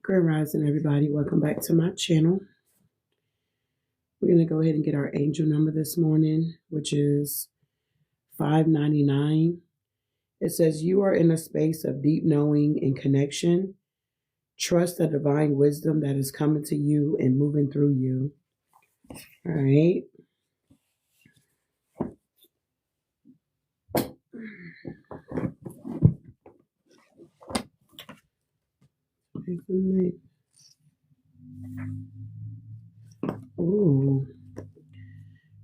Grand Rising, everybody. Welcome back to my channel. We're going to go ahead and get our angel number this morning, which is 599. It says, you are in a space of deep knowing and connection. Trust the divine wisdom that is coming to you and moving through you. All right. Ooh.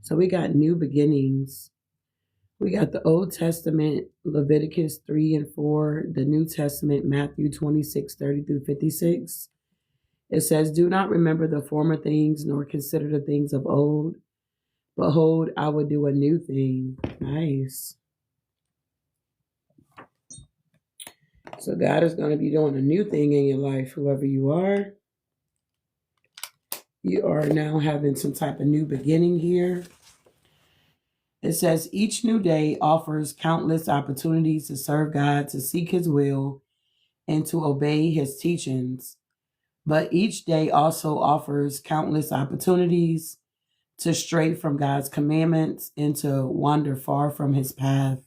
So we got new beginnings. We got the Old Testament, Leviticus 3 and 4, the New Testament, Matthew 26, 30 through 56. It says, do not remember the former things, nor consider the things of old. Behold, I will do a new thing. Nice. So God is going to be doing a new thing in your life, whoever you are. You are now having some type of new beginning here. It says, each new day offers countless opportunities to serve God, to seek his will, and to obey his teachings. But each day also offers countless opportunities to stray from God's commandments and to wander far from his path.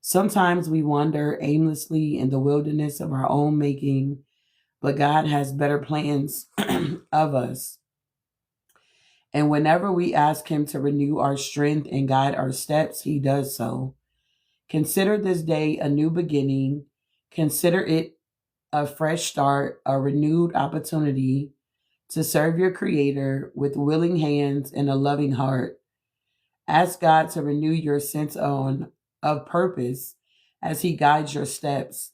Sometimes we wander aimlessly in the wilderness of our own making, but God has better plans of us. And whenever we ask him to renew our strength and guide our steps, he does so. Consider this day a new beginning. Consider it a fresh start, a renewed opportunity to serve your Creator with willing hands and a loving heart. Ask God to renew your sense of purpose as he guides your steps.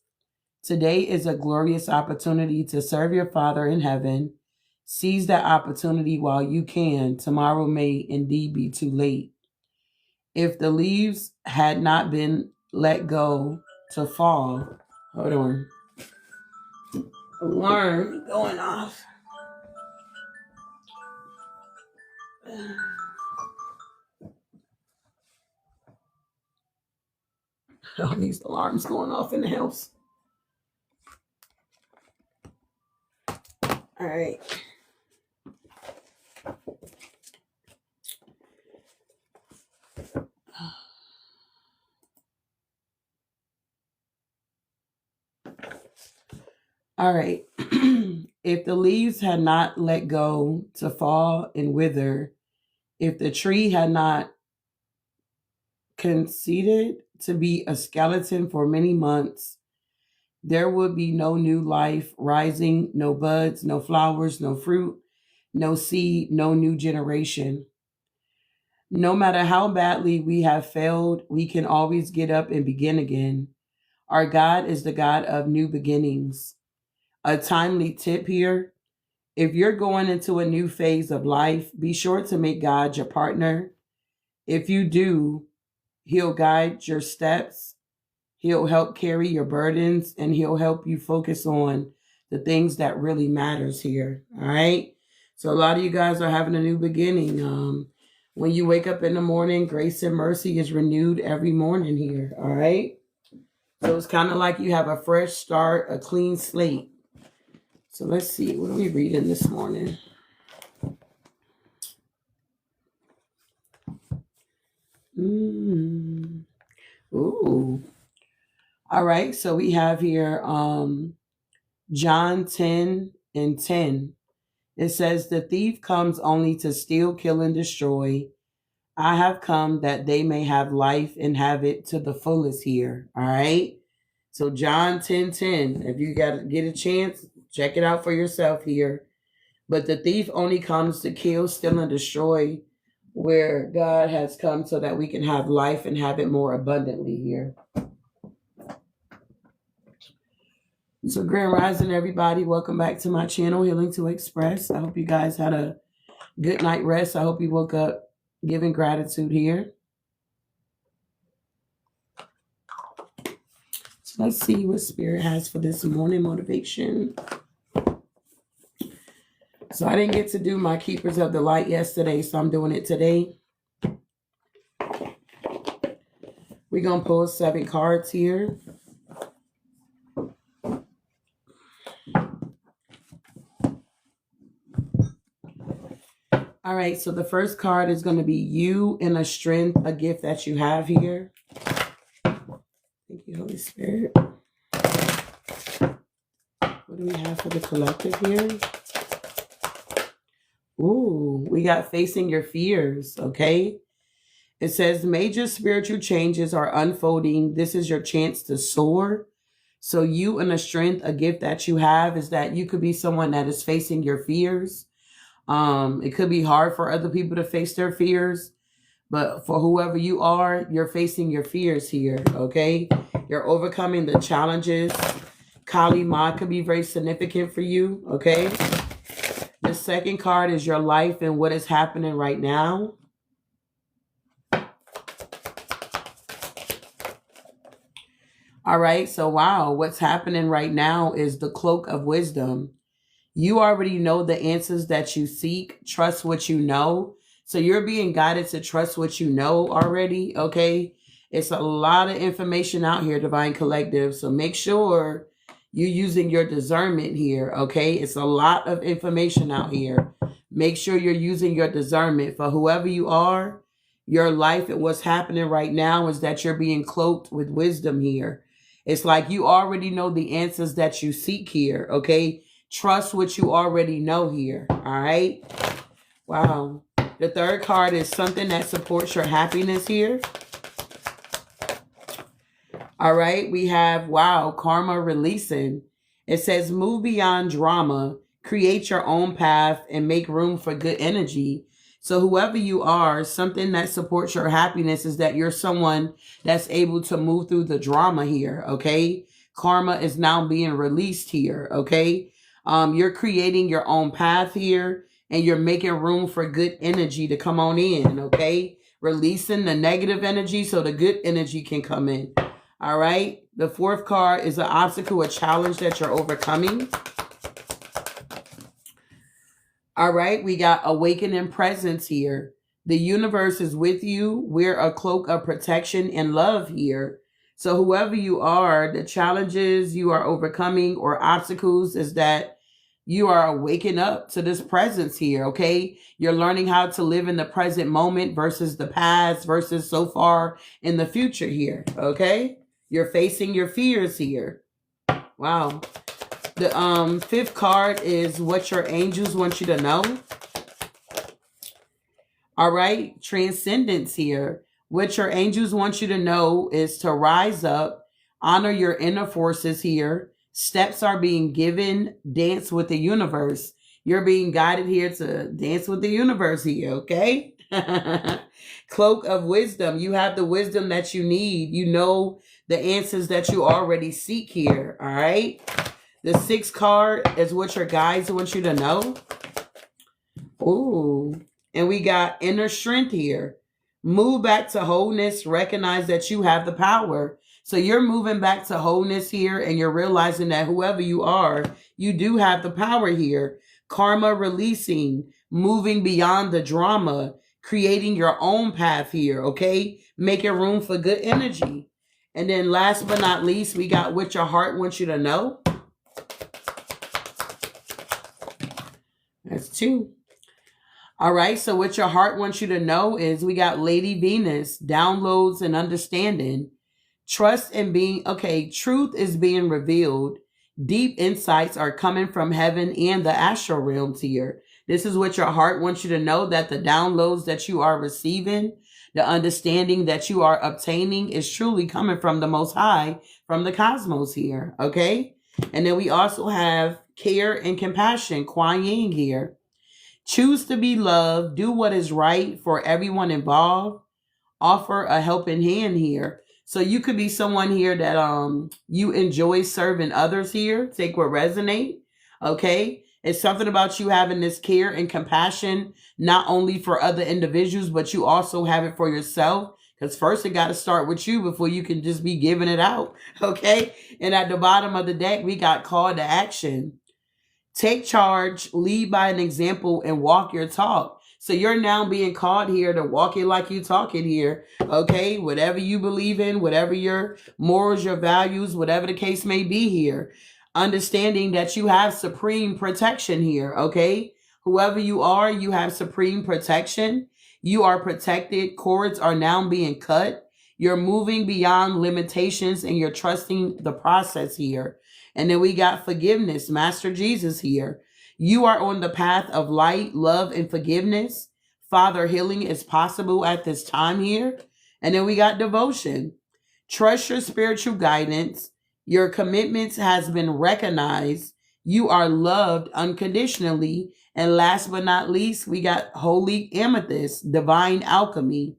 Today is a glorious opportunity to serve your Father in heaven. Seize that opportunity while you can. Tomorrow may indeed be too late. If the leaves had not been let go to fall, hold on. Alarm going off. All these alarms going off in the house. All right. All right. If the leaves had not let go to fall and wither, if the tree had not conceded to be a skeleton for many months, there would be no new life rising, no buds, no flowers, no fruit, no seed, no new generation. No matter how badly we have failed, we can always get up and begin again. Our God is the God of new beginnings. A timely tip here: if you're going into a new phase of life, be sure to make God your partner. If you do, he'll guide your steps, he'll help carry your burdens, and he'll help you focus on the things that really matters here. All right. So a lot of you guys are having a new beginning. When you wake up in the morning, grace and mercy is renewed every morning here. All right. So it's kind of like you have a fresh start, a clean slate. So let's see, what are we reading this morning? Ooh. All right, so we have here John 10 and 10. It says, the thief comes only to steal, kill, and destroy. I have come that they may have life and have it to the fullest here. All right. So John 10:10. If you get a chance, check it out for yourself here. But the thief only comes to kill, steal, and destroy, where God has come so that we can have life and have it more abundantly here. So Grand Rising, everybody. Welcome back to my channel, Healing to Express. I hope you guys had a good night rest. I hope you woke up giving gratitude here. So let's see what Spirit has for this morning motivation. So I didn't get to do my Keepers of the Light yesterday, so I'm doing it today. We're going to pull 7 cards here. All right, so the first card is going to be you and a strength, a gift that you have here. Thank you, Holy Spirit. What do we have for the collective here? Ooh, we got facing your fears, okay? It says major spiritual changes are unfolding. This is your chance to soar. So you and a strength, a gift that you have is that you could be someone that is facing your fears. It could be hard for other people to face their fears, but for whoever you are, you're facing your fears here, okay? You're overcoming the challenges. Kali Ma could be very significant for you, okay? The second card is your life and what is happening right now. All right, so wow, what's happening right now is the cloak of wisdom. You already know the answers that you seek. Trust what you know. So you're being guided to trust what you know already, okay? It's a lot of information out here, Divine Collective. So make sure you're using your discernment here, okay? It's a lot of information out here. Make sure you're using your discernment for whoever you are. Your life and what's happening right now is that you're being cloaked with wisdom here. It's like you already know the answers that you seek here, okay? Trust what you already know here, all right? Wow. The third card is something that supports your happiness here. All right, we have, wow, karma releasing. It says move beyond drama, create your own path, and make room for good energy. So whoever you are, something that supports your happiness is that you're someone that's able to move through the drama here, okay? Karma is now being released here, okay? You're creating your own path here, and you're making room for good energy to come on in, okay? Releasing the negative energy so the good energy can come in, all right? The fourth card is an obstacle, a challenge that you're overcoming. All right, we got awakening presence here. The universe is with you. Wear a cloak of protection and love here. So whoever you are, the challenges you are overcoming or obstacles is that you are waking up to this presence here, okay? You're learning how to live in the present moment versus the past versus so far in the future here, okay? You're facing your fears here. Wow. The fifth card is what your angels want you to know. All right, transcendence here. What your angels want you to know is to rise up, honor your inner forces here. Steps are being given, dance with the universe. You're being guided here to dance with the universe here, okay? Cloak of wisdom. You have the wisdom that you need. You know the answers that you already seek here, all right? The sixth card is what your guides want you to know. Ooh. And we got inner strength here. Move back to wholeness. Recognize that you have the power. So you're moving back to wholeness here, and you're realizing that whoever you are, you do have the power here. Karma releasing, moving beyond the drama, creating your own path here, okay? Making room for good energy. And then last but not least, we got what your heart wants you to know. That's 2. All right, so what your heart wants you to know is we got Lady Venus, downloads and understanding. Trust and being, okay, truth is being revealed. Deep insights are coming from heaven and the astral realms here. This is what your heart wants you to know, that the downloads that you are receiving, the understanding that you are obtaining is truly coming from the Most High, from the cosmos here, okay? And then we also have care and compassion, Kuan Yin here. Choose to be loved, do what is right for everyone involved, offer a helping hand here. So you could be someone here that you enjoy serving others here. Take what resonate, okay? It's something about you having this care and compassion, not only for other individuals, but you also have it for yourself. Because first it got to start with you before you can just be giving it out, okay? And at the bottom of the deck, we got call to action. Take charge, lead by an example, and walk your talk. So you're now being called here to walk it like you talk it here, okay? Whatever you believe in, whatever your morals, your values, whatever the case may be here. Understanding that you have supreme protection here, okay? Whoever you are, you have supreme protection. You are protected. Cords are now being cut. You're moving beyond limitations and you're trusting the process here. And then we got forgiveness, Master Jesus here. You are on the path of light, love, and forgiveness. Father, healing is possible at this time here. And then we got devotion. Trust your spiritual guidance. Your commitments has been recognized. You are loved unconditionally. And last but not least, we got holy amethyst, divine alchemy.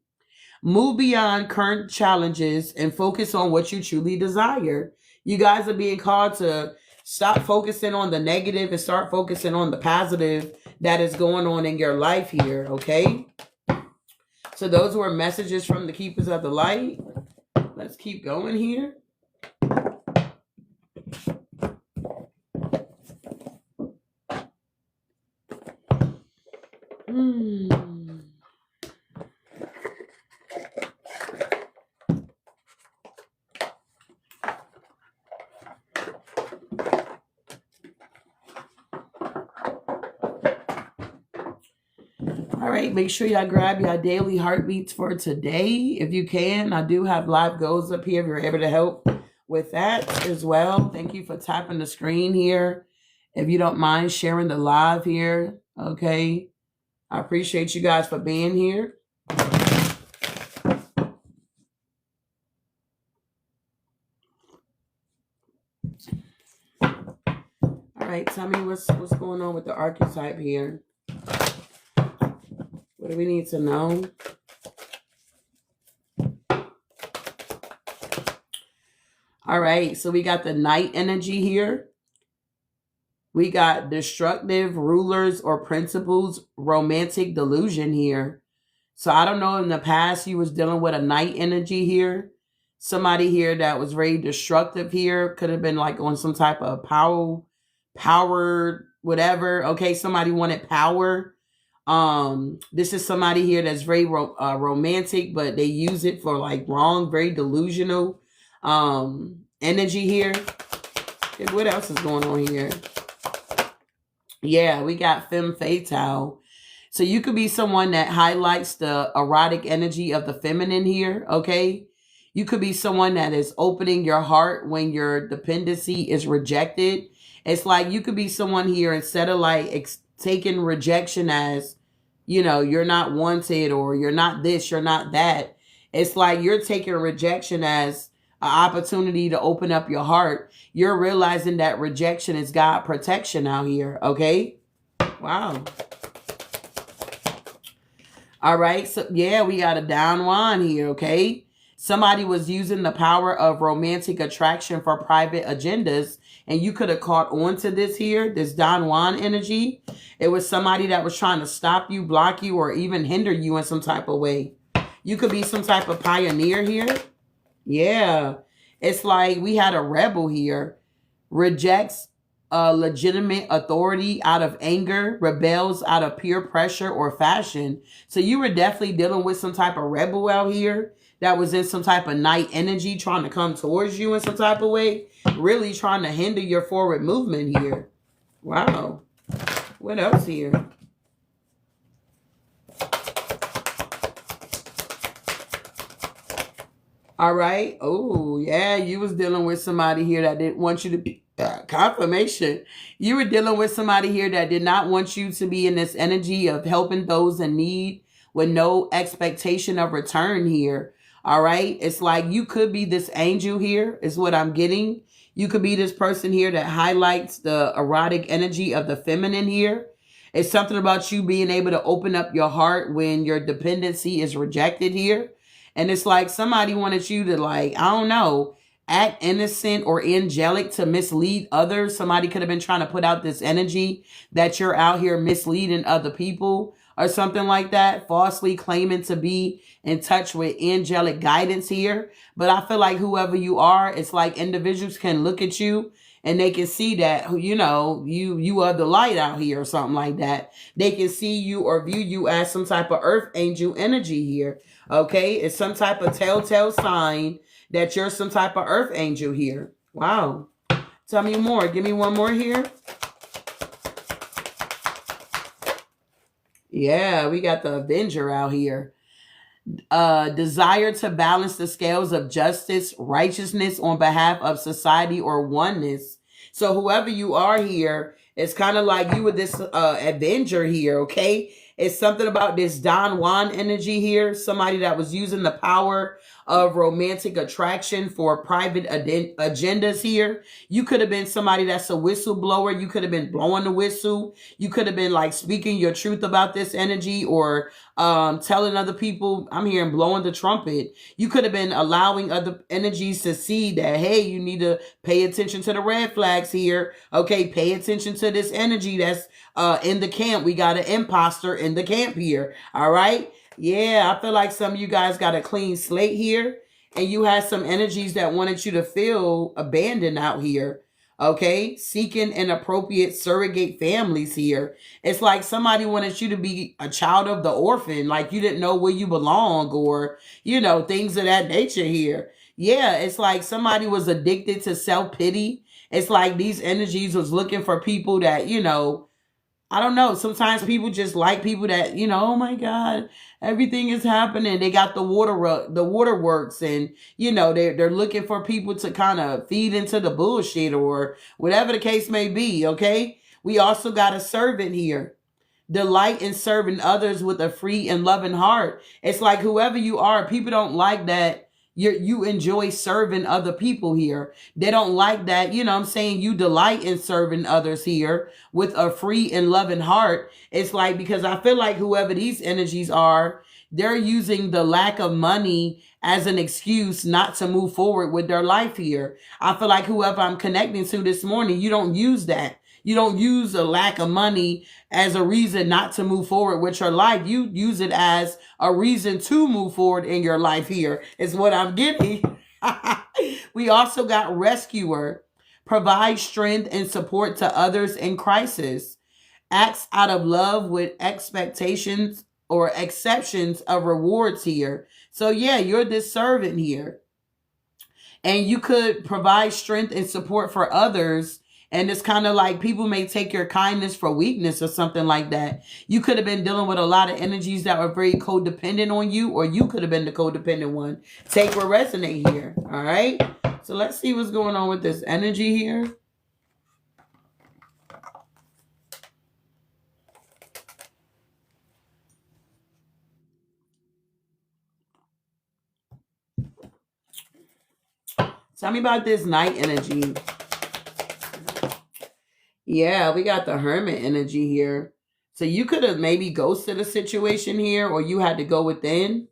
Move beyond current challenges and focus on what you truly desire. You guys are being called to stop focusing on the negative and start focusing on the positive that is going on in your life here, okay? So those were messages from the Keepers of the Light. Let's keep going here. All right, make sure y'all grab your daily heartbeats for today. If you can, I do have live goals up here if you're able to help with that as well. Thank you for tapping the screen here. If you don't mind sharing the live here, okay? I appreciate you guys for being here. All right, tell me what's going on with the archetype here. What do we need to know? All right, so we got the Knight energy here. We got destructive rulers or principles, romantic delusion here. So I don't know, in the past you was dealing with a Knight energy here. Somebody here that was very destructive here. Could have been like on some type of power, whatever. Okay, somebody wanted power. This is somebody here that's very romantic, but they use it for like wrong, very delusional energy here. Okay, what else is going on here? Yeah, we got femme fatale. So you could be someone that highlights the erotic energy of the feminine here, okay? You could be someone that is opening your heart when your dependency is rejected. It's like you could be someone here, instead of like taking rejection as, you know, you're not wanted or you're not this, you're not that. It's like you're taking rejection as an opportunity to open up your heart. You're realizing that rejection is God protection out here, okay? Wow. All right, so yeah, we got a Don Juan here, okay? Somebody was using the power of romantic attraction for private agendas, and you could have caught on to this here, this Don Juan energy. It was somebody that was trying to stop you, block you, or even hinder you in some type of way. You could be some type of pioneer here. Yeah, it's like we had a rebel here, rejects legitimate authority out of anger, rebels out of peer pressure or fashion. So you were definitely dealing with some type of rebel out here that was in some type of Knight energy, trying to come towards you in some type of way, really trying to hinder your forward movement here. Wow. What else here? All right. Oh, yeah. You was dealing with somebody here that didn't want you to be confirmation. You were dealing with somebody here that did not want you to be in this energy of helping those in need with no expectation of return here. All right. It's like you could be this angel here is what I'm getting. You could be this person here that highlights the erotic energy of the feminine here. It's something about you being able to open up your heart when your dependency is rejected here. And it's like somebody wanted you to, like, I don't know, act innocent or angelic to mislead others. Somebody could have been trying to put out this energy that you're out here misleading other people or something like that, falsely claiming to be in touch with angelic guidance here. But I feel like whoever you are, it's like individuals can look at you and they can see that, you know, you are the light out here or something like that. They can see you or view you as some type of earth angel energy here. Okay, it's some type of telltale sign that you're some type of earth angel here. Wow. Tell me more. Give me one more here. Yeah, we got the Avenger out here. Desire to balance the scales of justice, righteousness on behalf of society or oneness. So whoever you are here, it's kind of like you with this Avenger here, okay? It's something about this Don Juan energy here. Somebody that was using the power of romantic attraction for private agendas here. You could have been somebody that's a whistleblower. You could have been blowing the whistle. You could have been like speaking your truth about this energy, or telling other people, I'm here and blowing the trumpet. You could have been allowing other energies to see that, hey, you need to pay attention to the red flags here. Okay, pay attention to this energy that's in the camp. We got an imposter in the camp here. All right. Yeah, I feel like some of you guys got a clean slate here, and you had some energies that wanted you to feel abandoned out here. Okay, seeking inappropriate surrogate families here. It's like somebody wanted you to be a child of the orphan, like you didn't know where you belong, or, things of that nature here. Yeah, it's like somebody was addicted to self-pity. It's like these energies was looking for people that, I don't know. Sometimes people just like people that, oh my God, everything is happening. They got the waterworks, and they're looking for people to kind of feed into the bullshit or whatever the case may be. Okay. We also got a servant here. Delight in serving others with a free and loving heart. It's like whoever you are, people don't like that you enjoy serving other people here. They don't like that, I'm saying, you delight in serving others here with a free and loving heart. It's like, because I feel like whoever these energies are, they're using the lack of money as an excuse not to move forward with their life here. I feel like whoever I'm connecting to this morning, you don't use that. You don't use a lack of money as a reason not to move forward with your life. You use it as a reason to move forward in your life here, is what I'm getting. We also got rescuer. Provide strength and support to others in crisis. Acts out of love with expectations or exceptions of rewards here. So yeah, you're this servant here. And you could provide strength and support for others. And it's kind of like people may take your kindness for weakness or something like that. You could have been dealing with a lot of energies that were very codependent on you, or you could have been the codependent one. Take what resonate here. All right. So let's see what's going on with this energy here. Tell me about this night energy. Yeah, we got the hermit energy here. So you could have maybe ghosted a situation here, or you had to go within.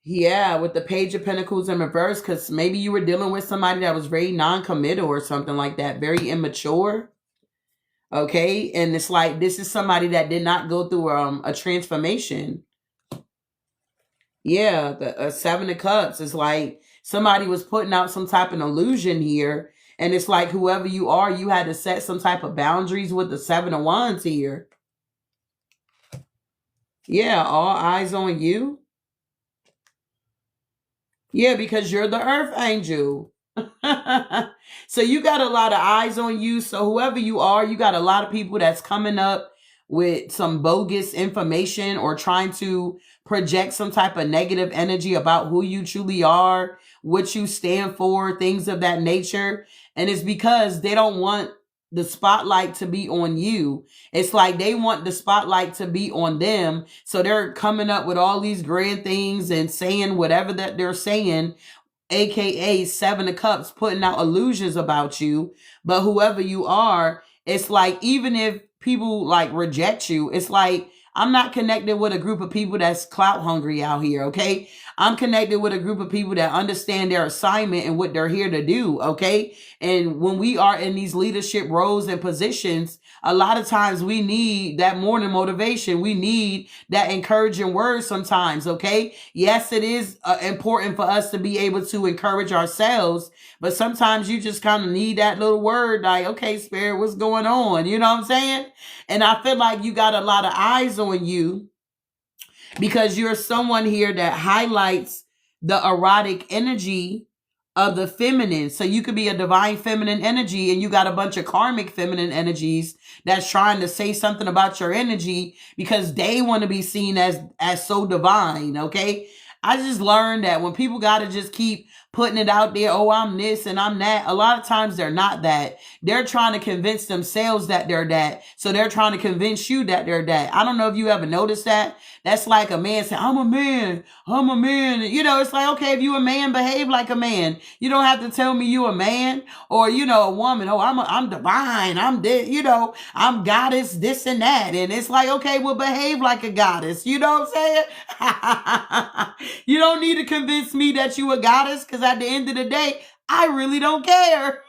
Yeah, with the Page of Pentacles in reverse, because maybe you were dealing with somebody that was very non-committal or something like that, very immature. Okay, and it's like this is somebody that did not go through a transformation. Yeah, the Seven of Cups is like somebody was putting out some type of illusion here. And it's like whoever you are, you had to set some type of boundaries with the Seven of Wands here. Yeah, all eyes on you. Yeah, because you're the Earth Angel. So you got a lot of eyes on you. So whoever you are, you got a lot of people that's coming up with some bogus information or trying to project some type of negative energy about who you truly are, what you stand for, things of that nature. And it's because they don't want the spotlight to be on you. It's like they want the spotlight to be on them. So they're coming up with all these grand things and saying whatever that they're saying, aka Seven of Cups, putting out illusions about you. But whoever you are, it's like even if people like reject you, it's like I'm not connected with a group of people that's clout hungry out here, okay? I'm connected with a group of people that understand their assignment and what they're here to do, okay? And when we are in these leadership roles and positions, a lot of times we need that morning motivation. We need that encouraging word sometimes, okay? Yes, it is important for us to be able to encourage ourselves, but sometimes you just kind of need that little word like, okay, Spirit, what's going on? You know what I'm saying? And I feel like you got a lot of eyes on you because you're someone here that highlights the erotic energy of the feminine. So you could be a divine feminine energy and you got a bunch of karmic feminine energies that's trying to say something about your energy because they want to be seen as so divine, okay? I just learned that when people got to just keep putting it out there, oh, I'm this and I'm that, a lot of times they're not that. They're trying to convince themselves that they're that. So they're trying to convince you that they're that. I don't know if you ever noticed that. That's like a man saying, I'm a man. I'm a man. You know, it's like, okay, if you a man, behave like a man. You don't have to tell me you a man or, you know, a woman. Oh, I'm divine. I'm this, you know, I'm goddess, this and that. And it's like, okay, well, behave like a goddess. You know what I'm saying? You don't need to convince me that you a goddess because at the end of the day, I really don't care.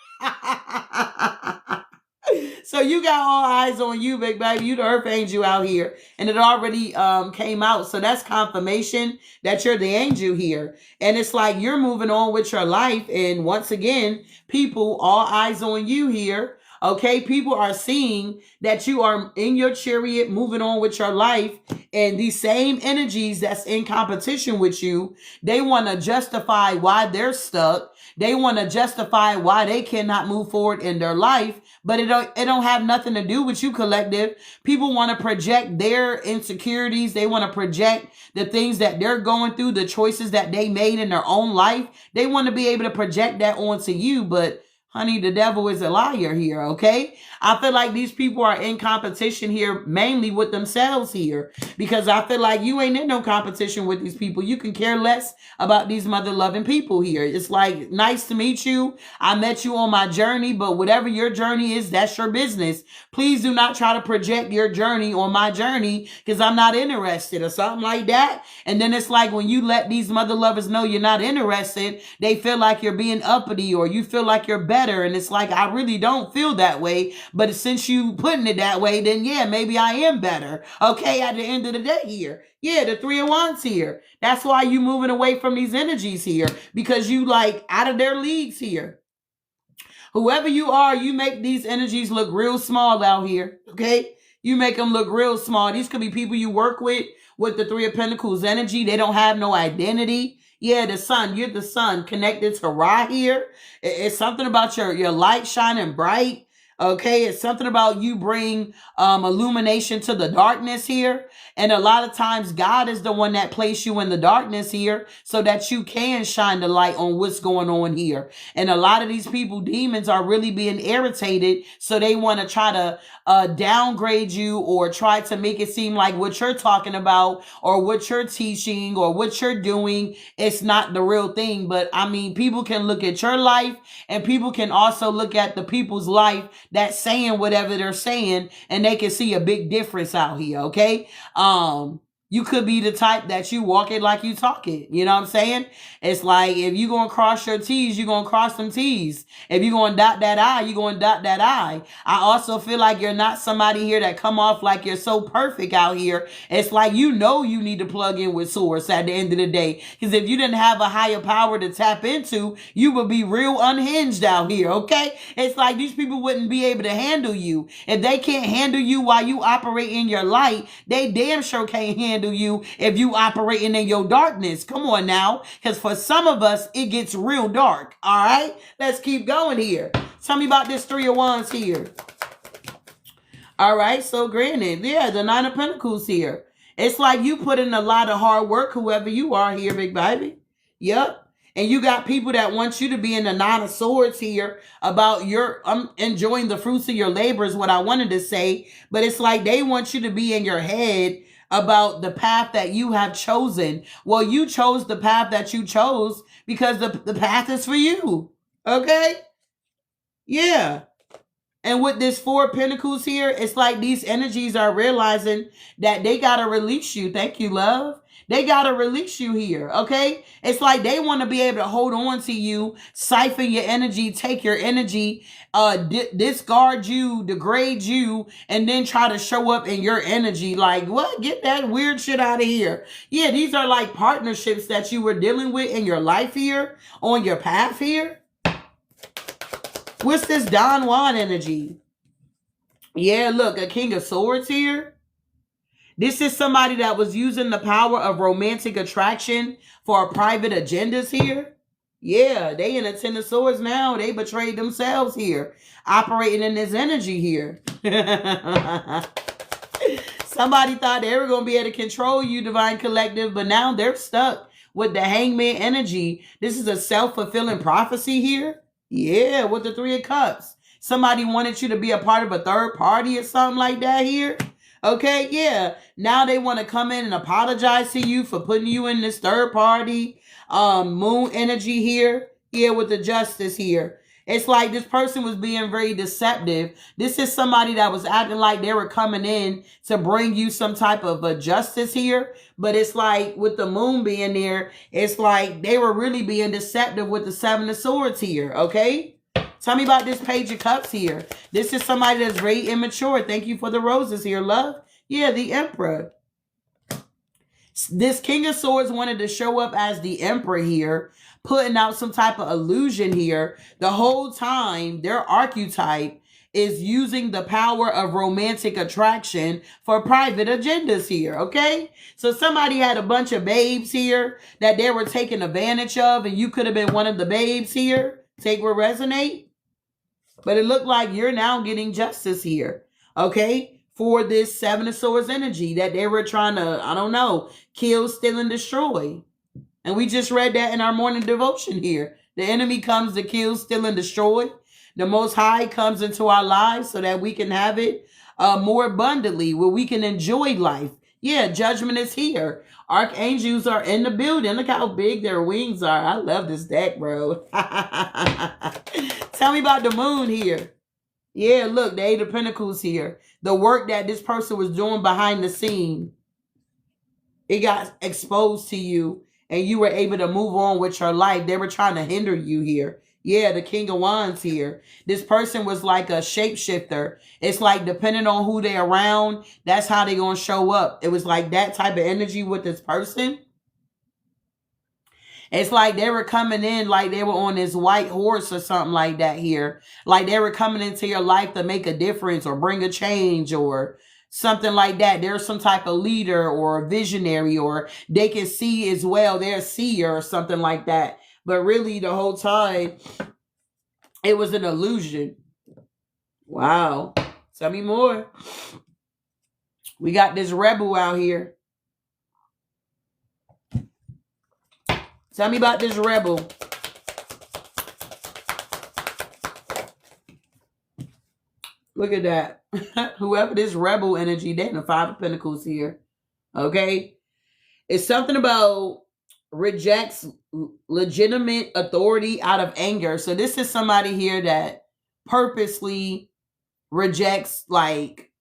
So you got all eyes on you, big baby. You the earth angel out here. And it already came out. So that's confirmation that you're the angel here. And it's like you're moving on with your life. And once again, people, all eyes on you here. Okay, people are seeing that you are in your chariot moving on with your life, and these same energies that's in competition with you, they want to justify why they're stuck. They want to justify why they cannot move forward in their life, but it don't have nothing to do with you, collective. People want to project their insecurities. They want to project the things that they're going through, the choices that they made in their own life. They want to be able to project that onto you, but honey, the devil is a liar here, okay? I feel like these people are in competition here mainly with themselves here because I feel like you ain't in no competition with these people. You can care less about these mother-loving people here. It's like, nice to meet you. I met you on my journey, but whatever your journey is, that's your business. Please do not try to project your journey on my journey because I'm not interested or something like that. And then it's like when you let these mother lovers know you're not interested, they feel like you're being uppity or you feel like you're better. And it's like, I really don't feel that way. But since you putting it that way, then yeah, maybe I am better. Okay, at the end of the day here. Yeah, the 3 of Wands here. That's why you moving away from these energies here. Because you like out of their leagues here. Whoever you are, you make these energies look real small out here. Okay? You make them look real small. These could be people you work with the 3 of Pentacles energy. They don't have no identity. Yeah, the sun. You're the sun connected to Ra here. It's something about your light shining bright. Okay, it's something about you bring illumination to the darkness here. And a lot of times God is the one that placed you in the darkness here so that you can shine the light on what's going on here. And a lot of these people, demons, are really being irritated. So they want to try to downgrade you or try to make it seem like what you're talking about or what you're teaching or what you're doing, it's not the real thing. But I mean, people can look at your life and people can also look at the people's life that's saying whatever they're saying, and they can see a big difference out here, okay? You could be the type that you walk it like you talk it. You know what I'm saying? It's like if you're going to cross your T's, you're going to cross some T's. If you're going to dot that I, you're going to dot that I. I also feel like you're not somebody here that come off like you're so perfect out here. It's like you know you need to plug in with source at the end of the day. Because if you didn't have a higher power to tap into, you would be real unhinged out here, okay? It's like these people wouldn't be able to handle you. If they can't handle you while you operate in your light, they damn sure can't handle you if you operating in your darkness. Come on now, because for some of us it gets real dark. All right, let's keep going here. Tell me about this 3 of Wands here. All right, so granted, yeah, the 9 of Pentacles here. It's like you put in a lot of hard work, whoever you are here, big baby. Yep. And you got people that want you to be in the 9 of Swords here about your enjoying the fruits of your labor is what I wanted to say. But it's like they want you to be in your head about the path that you have chosen. Well, you chose the path that you chose because the path is for you. Okay? Yeah. And with this 4 of Pentacles here, it's like these energies are realizing that they got to release you. Thank you, love. They got to release you here, okay? It's like they want to be able to hold on to you, siphon your energy, take your energy, discard you, degrade you, and then try to show up in your energy. Like, what? Get that weird shit out of here. Yeah, these are like partnerships that you were dealing with in your life here, on your path here. What's this Don Juan energy? Yeah, look, a King of Swords here. This is somebody that was using the power of romantic attraction for private agendas here. Yeah, they in the Ten of Swords now. They betrayed themselves here, operating in this energy here. Somebody thought they were going to be able to control you, Divine Collective, but now they're stuck with the Hangman energy. This is a self-fulfilling prophecy here. Yeah, with the Three of Cups. Somebody wanted you to be a part of a third party or something like that here. Okay, yeah. Now they want to come in and apologize to you for putting you in this third party. Moon energy here. Yeah, with the Justice here. It's like this person was being very deceptive. This is somebody that was acting like they were coming in to bring you some type of a justice here. But it's like with the moon being there, it's like they were really being deceptive with the Seven of Swords here. Okay? Tell me about this Page of Cups here. This is somebody that's very immature. Thank you for the roses here, love. Yeah, the Emperor. This King of Swords wanted to show up as the Emperor here, putting out some type of illusion here. The whole time, their archetype is using the power of romantic attraction for private agendas here, okay? So somebody had a bunch of babes here that they were taking advantage of, and you could have been one of the babes here. Take what resonate. But it looked like you're now getting justice here, okay? For this Seven of Swords energy that they were trying to, I don't know, kill, steal, and destroy. And we just read that in our morning devotion here. The enemy comes to kill, steal, and destroy. The Most High comes into our lives so that we can have it more abundantly, where we can enjoy life. Yeah, judgment is here. Archangels are in the building. Look how big their wings are. I love this deck, bro. Tell me about the moon here. Yeah, look, the Eight of Pentacles here. The work that this person was doing behind the scene, it got exposed to you, and you were able to move on with your life. They were trying to hinder you here. Yeah, the King of Wands here. This person was like a shapeshifter. It's like depending on who they're around, that's how they're going to show up. It was like that type of energy with this person. It's like they were coming in like they were on this white horse or something like that here. Like they were coming into your life to make a difference or bring a change or something like that. There's some type of leader or a visionary, or they can see as well. They're a seer or something like that. But really the whole time it was an illusion. Wow. Tell me more. We got this rebel out here. Tell me about this rebel. Look at that. Whoever this rebel energy, they're in the Five of Pentacles here. Okay? It's something about rejects legitimate authority out of anger. So this is somebody here that purposely rejects like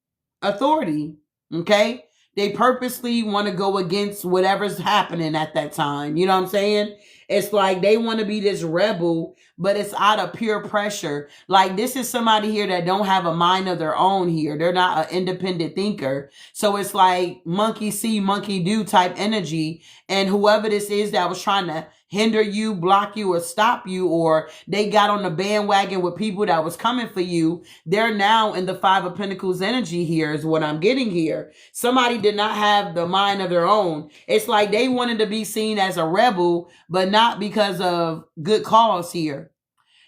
authority. Okay? They purposely want to go against whatever's happening at that time. You know what I'm saying? It's like they want to be this rebel, but it's out of pure pressure. Like this is somebody here that don't have a mind of their own here. They're not an independent thinker. So it's like monkey see, monkey do type energy. And whoever this is that was trying to hinder you, block you, or stop you, or they got on the bandwagon with people that was coming for you, they're now in the Five of Pentacles energy here is what I'm getting here. Somebody did not have the mind of their own. It's like they wanted to be seen as a rebel, but not because of good cause here.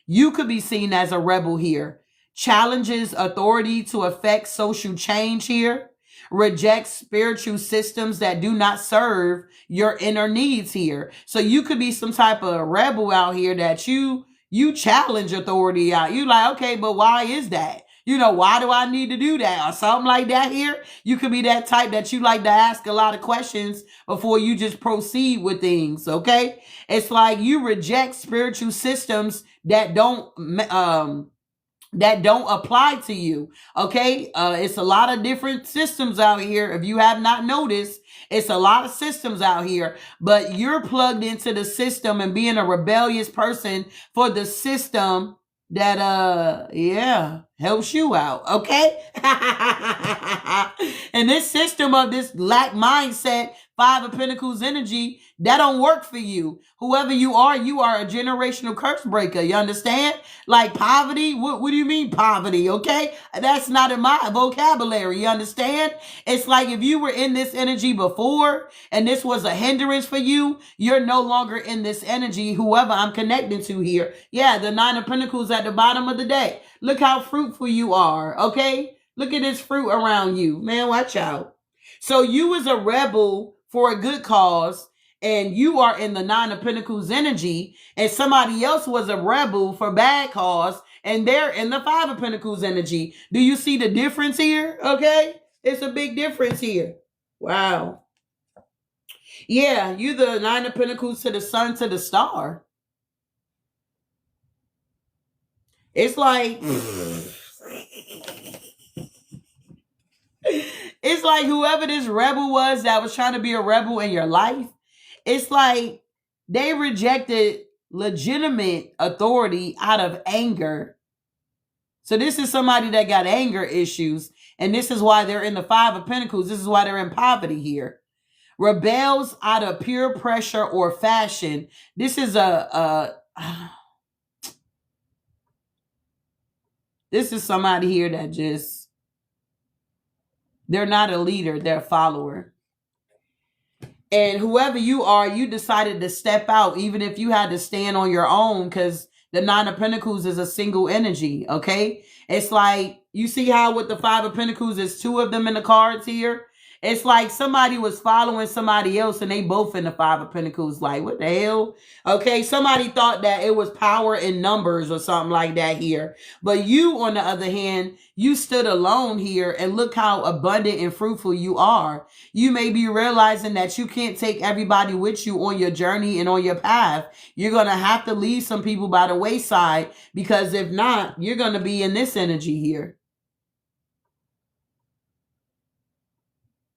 You could be seen as a rebel here. Challenges authority to affect social change here. Rejects spiritual systems that do not serve your inner needs here. So you could be some type of rebel out here that you challenge authority out. You like, okay, but why is that? You know, why do I need to do that? Or something like that here. You could be that type that you like to ask a lot of questions before you just proceed with things, okay? It's like you reject spiritual systems that don't apply to you. Okay. It's a lot of different systems out here. If you have not noticed, it's a lot of systems out here, but you're plugged into the system and being a rebellious person for the system that, yeah, helps you out, okay? And this system of this lack mindset, Five of Pentacles energy, that don't work for you. Whoever you are a generational curse breaker. You understand? Like poverty, what do you mean poverty, okay? That's not in my vocabulary, you understand? It's like if you were in this energy before and this was a hindrance for you, you're no longer in this energy, whoever I'm connecting to here. Yeah, the Nine of Pentacles at the bottom of the deck. Look how fruitful you are, okay? Look at this fruit around you. Man, watch out. So you was a rebel for a good cause, and you are in the Nine of Pentacles energy, and somebody else was a rebel for bad cause, and they're in the Five of Pentacles energy. Do you see the difference here? Okay? It's a big difference here. Wow. Yeah, you the Nine of Pentacles to the Sun to the Star. It's like... It's like whoever this rebel was that was trying to be a rebel in your life, it's like they rejected legitimate authority out of anger. So this is somebody that got anger issues, and this is why they're in the Five of Pentacles. This is why they're in poverty here. Rebels out of peer pressure or fashion. This is this is somebody here that just, they're not a leader, they're a follower. And whoever you are, you decided to step out, even if you had to stand on your own, because the Nine of Pentacles is a single energy, okay? It's like, you see how with the Five of Pentacles, there's two of them in the cards here? It's like somebody was following somebody else and they both in the Five of Pentacles. Like, what the hell? Okay, somebody thought that it was power in numbers or something like that here. But you, on the other hand, you stood alone here, and look how abundant and fruitful you are. You may be realizing that you can't take everybody with you on your journey and on your path. You're going to have to leave some people by the wayside, because if not, you're going to be in this energy here.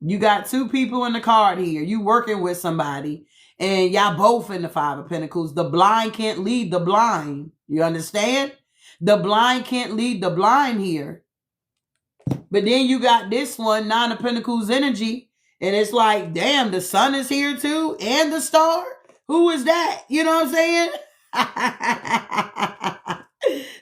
You got two people in the card here. You working with somebody, and y'all both in the Five of Pentacles. The blind can't lead the blind. You understand? The blind can't lead the blind here. But then you got this one, Nine of Pentacles energy, and it's like, damn, the sun is here too, and the star? Who is that? You know what I'm saying?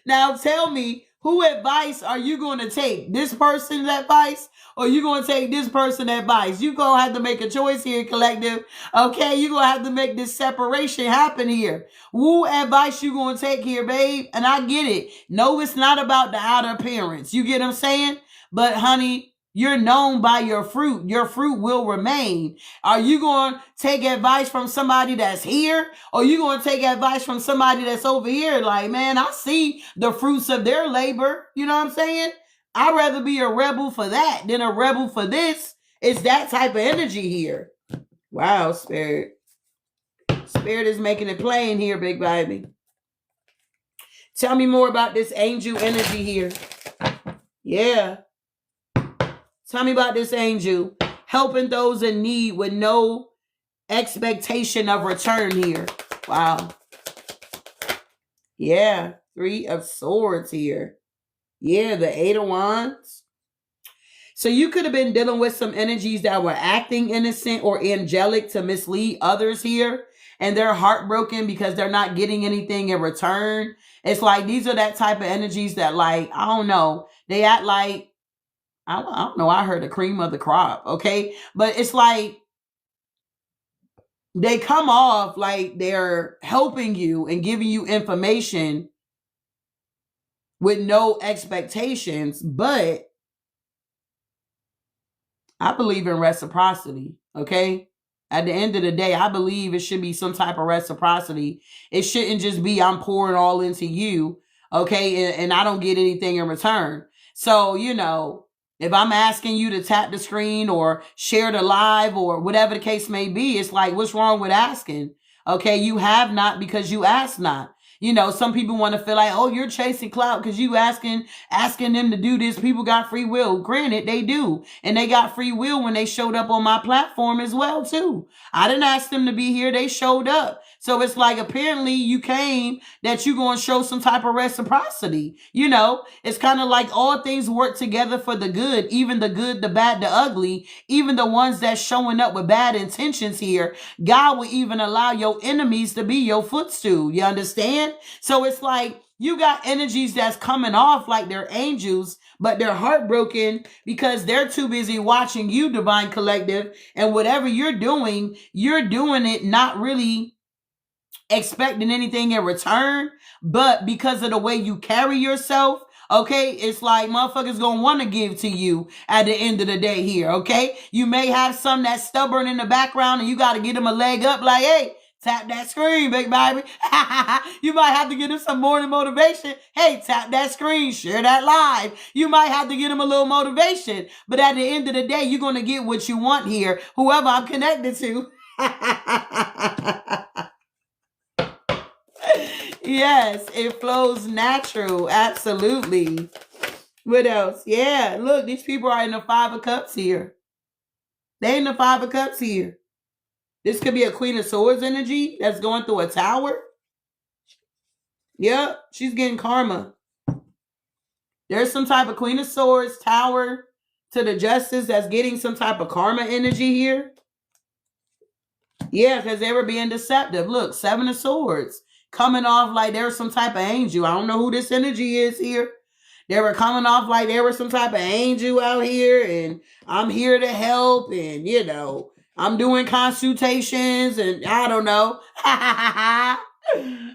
Now tell me, who advice are you going to take? This person's advice, or you going to take this person's advice? You going to have to make a choice here, collective. Okay, you going to have to make this separation happen here. Who advice you going to take here, babe? And I get it. No, it's not about the outer appearance. You get what I'm saying? But honey, you're known by your fruit. Your fruit will remain. Are you going to take advice from somebody that's here? Or you going to take advice from somebody that's over here? Like, man, I see the fruits of their labor. You know what I'm saying? I'd rather be a rebel for that than a rebel for this. It's that type of energy here. Wow, Spirit. Spirit is making it plain here, big baby. Tell me more about this angel energy here. Yeah. Tell me about this angel. Helping those in need with no expectation of return here. Wow. Yeah. Three of Swords here. Yeah, the Eight of Wands. So you could have been dealing with some energies that were acting innocent or angelic to mislead others here. And they're heartbroken because they're not getting anything in return. It's like these are that type of energies that, like, I don't know. They act like, I don't know. I heard the cream of the crop. Okay. But it's like they come off like they're helping you and giving you information with no expectations. But I believe in reciprocity. Okay. At the end of the day, I believe it should be some type of reciprocity. It shouldn't just be I'm pouring all into you. Okay. And I don't get anything in return. So, you know, if I'm asking you to tap the screen or share the live or whatever the case may be, it's like, what's wrong with asking? Okay, you have not because you ask not. You know, some people want to feel like, oh, you're chasing clout because you asking them to do this. People got free will. Granted, they do. And they got free will when they showed up on my platform as well, too. I didn't ask them to be here. They showed up. So it's like apparently you came that you're going to show some type of reciprocity. You know, it's kind of like all things work together for the good, even the good, the bad, the ugly, even the ones that's showing up with bad intentions here. God will even allow your enemies to be your footstool. You understand? So it's like you got energies that's coming off like they're angels, but they're heartbroken because they're too busy watching you, Divine Collective. And whatever you're doing it not really expecting anything in return, but because of the way you carry yourself, okay, it's like motherfuckers gonna want to give to you at the end of the day here, okay? You may have some that's stubborn in the background and you got to get them a leg up like, hey, tap that screen, big baby. You might have to give them some morning motivation. Hey, tap that screen, share that live. You might have to give them a little motivation. But at the end of the day, you're going to get what you want here, whoever I'm connected to. Yes, it flows natural. Absolutely. What else? Yeah, look, these people are in the Five of Cups here. They in the Five of Cups here. This could be a Queen of Swords energy that's going through a tower. Yep, she's getting karma. There's some type of Queen of Swords tower to the Justice that's getting some type of karma energy here. Yeah, because they were being deceptive. Look, Seven of Swords coming off like there's some type of angel. I don't know who this energy is here. They were coming off like there was some type of angel out here and I'm here to help and, you know, I'm doing consultations and I don't know.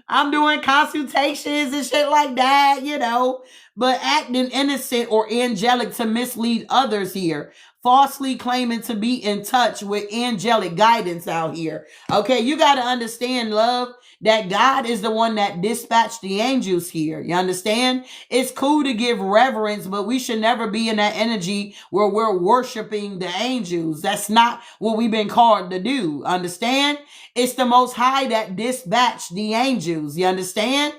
I'm doing consultations and shit like that, you know, but acting innocent or angelic to mislead others here. Falsely claiming to be in touch with angelic guidance out here. Okay, you got to understand, love, that God is the one that dispatched the angels here. You understand? It's cool to give reverence, but we should never be in that energy where we're worshiping the angels. That's not what we've been called to do. Understand? It's the Most High that dispatched the angels. You understand?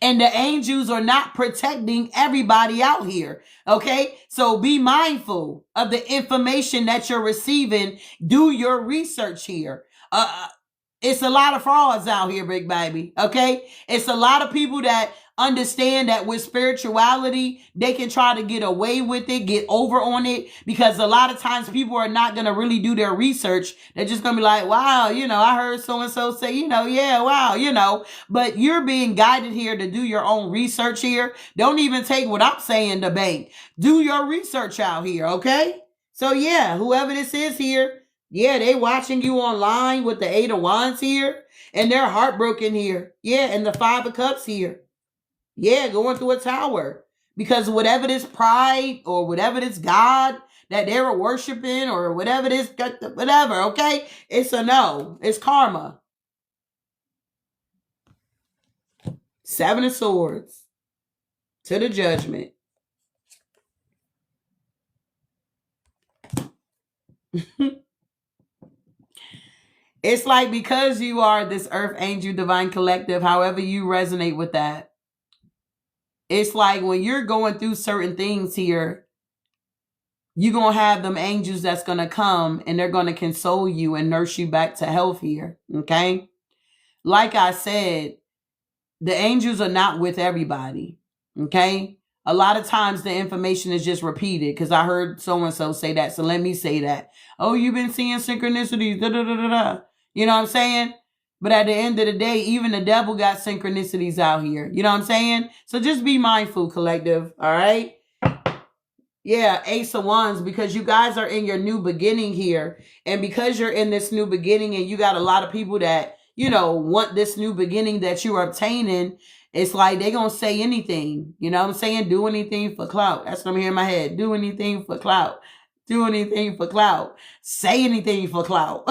And the angels are not protecting everybody out here. Okay, so be mindful of the information that you're receiving. Do your research here. It's a lot of frauds out here, big baby. Okay, it's a lot of people that understand that with spirituality, they can try to get away with it, get over on it, because a lot of times people are not going to really do their research. They're just going to be like, wow, you know, I heard so-and-so say, you know, yeah, wow, you know, but you're being guided here to do your own research here. Don't even take what I'm saying to bank. Do your research out here, okay? So yeah, whoever this is here, yeah, they watching you online with the Eight of Wands here, and they're heartbroken here. Yeah, and the Five of Cups here. Yeah, going through a tower. Because whatever this pride or whatever this God that they were worshiping or whatever this, whatever, okay? It's a no. It's karma. Seven of Swords to the Judgment. It's like because you are this Earth Angel Divine Collective, however you resonate with that, it's like when you're going through certain things here, you're going to have them angels that's going to come and they're going to console you and nurse you back to health here. Okay. Like I said, the angels are not with everybody. Okay. A lot of times the information is just repeated because I heard so-and-so say that. So let me say that. Oh, you've been seeing synchronicities. Da, da, da, da, da. You know what I'm saying? But at the end of the day, even the devil got synchronicities out here. You know what I'm saying? So just be mindful, collective. All right? Yeah, Ace of Wands, because you guys are in your new beginning here. And because you're in this new beginning and you got a lot of people that, you know, want this new beginning that you are obtaining, it's like they're going to say anything. You know what I'm saying? Do anything for clout. That's what I'm hearing in my head. Do anything for clout. Do anything for clout. Say anything for clout.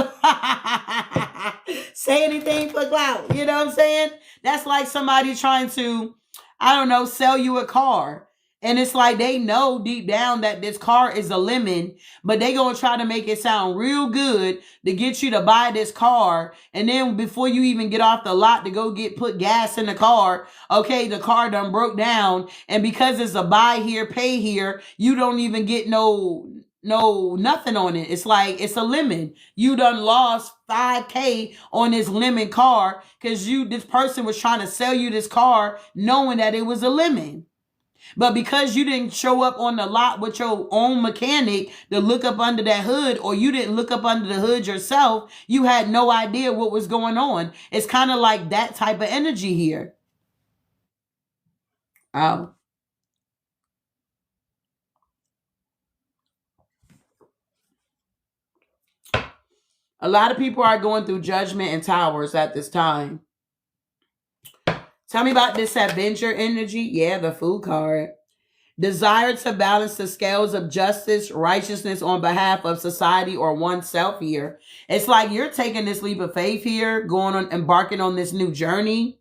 Say anything for clout. You know what I'm saying? That's like somebody trying to, I don't know, sell you a car. And it's like they know deep down that this car is a lemon, but they going to try to make it sound real good to get you to buy this car. And then before you even get off the lot to go put gas in the car, okay, the car done broke down. And because it's a buy here, pay here, you don't even get no no nothing on it. It's like it's a lemon. You done lost 5K on this lemon car because this person was trying to sell you this car knowing that it was a lemon. But because you didn't show up on the lot with your own mechanic to look up under that hood, or you didn't look up under the hood yourself, you had no idea what was going on. It's kind of like that type of energy here. Oh. A lot of people are going through judgment and towers at this time. Tell me about this Avenger energy. Yeah, the Fool card. Desire to balance the scales of justice, righteousness on behalf of society or oneself here. It's like you're taking this leap of faith here, going on, embarking on this new journey.